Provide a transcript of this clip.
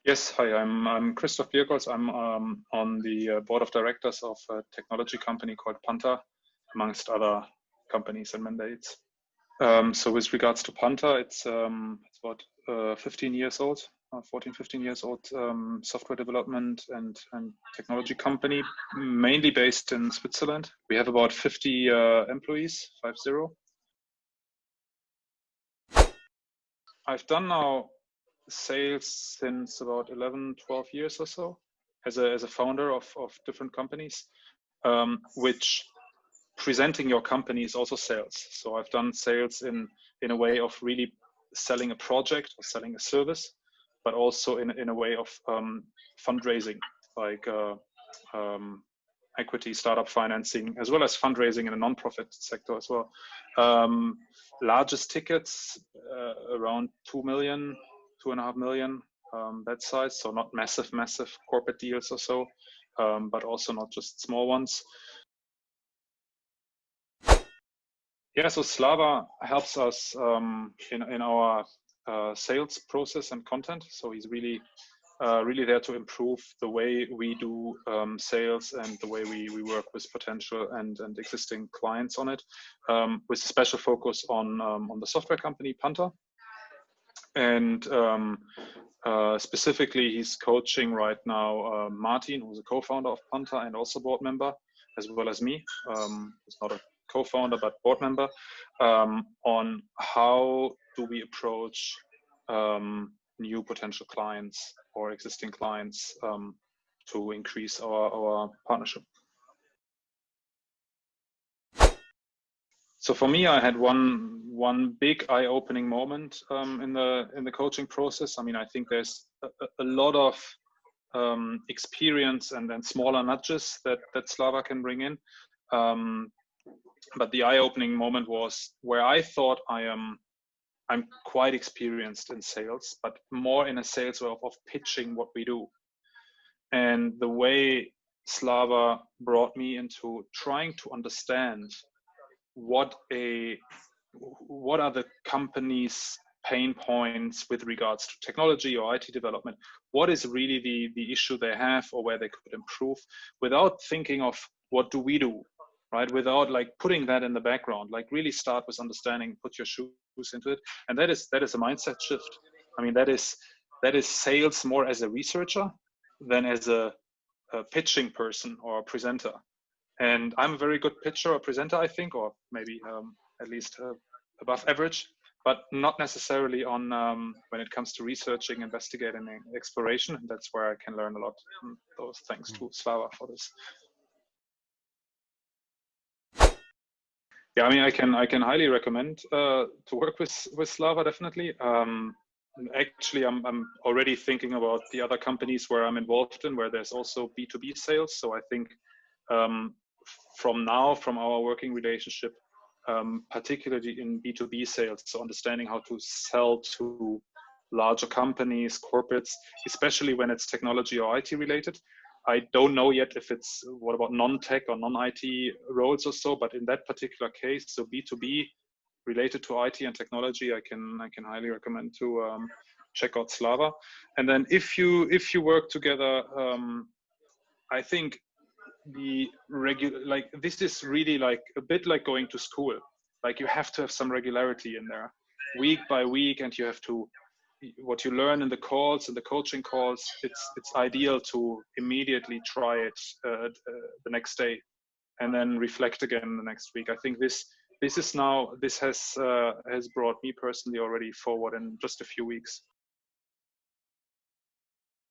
Yes, hi, I'm Christoph Birkholz. I'm on the board of directors of a technology company called Panter, amongst other companies and mandates. So with regards to Panter, it's about 15 years old, 14, 15 years old software development and technology company, mainly based in Switzerland. We have about 50 employees, 50. I've done now sales since about 11, 12 years or so as a founder of different companies, which presenting your company is also sales. So I've done sales in a way of really selling a project or selling a service, but also in a way of fundraising, like equity, startup financing, as well as fundraising in a non-profit sector as well. Largest tickets around 2 million, 2.5 million, that size. So not massive corporate deals or so, but also not just small ones. Yeah, so Slava helps us in our sales process and content. So he's really there to improve the way we do sales and the way we work with potential and existing clients on it, with a special focus on the software company Panter. And specifically, he's coaching right now Martin, who's a co-founder of Panter and also board member, as well as me. He's not a co-founder but board member, on how do we approach new potential clients or existing clients to increase our partnership. So for me, I had one big eye-opening moment in the coaching process. I mean, I think there's a lot of experience and smaller nudges that Slava can bring in. But the eye-opening moment was where I thought I'm quite experienced in sales, but more in a sales way of pitching what we do. And the way Slava brought me into trying to understand what are the company's pain points with regards to technology or IT development, what is really the issue they have or where they could improve, without thinking of what do we do, right? Without like putting that in the background, like really start with understanding, put your shoes into it. And that is a mindset shift. I mean, that is sales more as a researcher than as a pitching person or a presenter. And I'm a very good pitcher or presenter, I think, or maybe at least above average, but not necessarily on when it comes to researching, investigating, and exploration. And that's where I can learn a lot. Those thanks to Slava for this. Yeah, I mean, I can highly recommend to work with Slava, definitely. Actually, I'm already thinking about the other companies where I'm involved in, where there's also B2B sales. So I think from our working relationship, particularly in B2B sales, so understanding how to sell to larger companies, corporates, especially when it's technology or IT related. I don't know yet if it's what about non-tech or non-IT roles or so, but in that particular case, so B2B related to IT and technology, I can highly recommend to check out Slava. And then if you work together, I think this is really like a bit like going to school. Like you have to have some regularity in there, week by week, and you have to what you learn in the calls and the coaching calls. It's ideal to immediately try it the next day, and then reflect again the next week. I think this has brought me personally already forward in just a few weeks.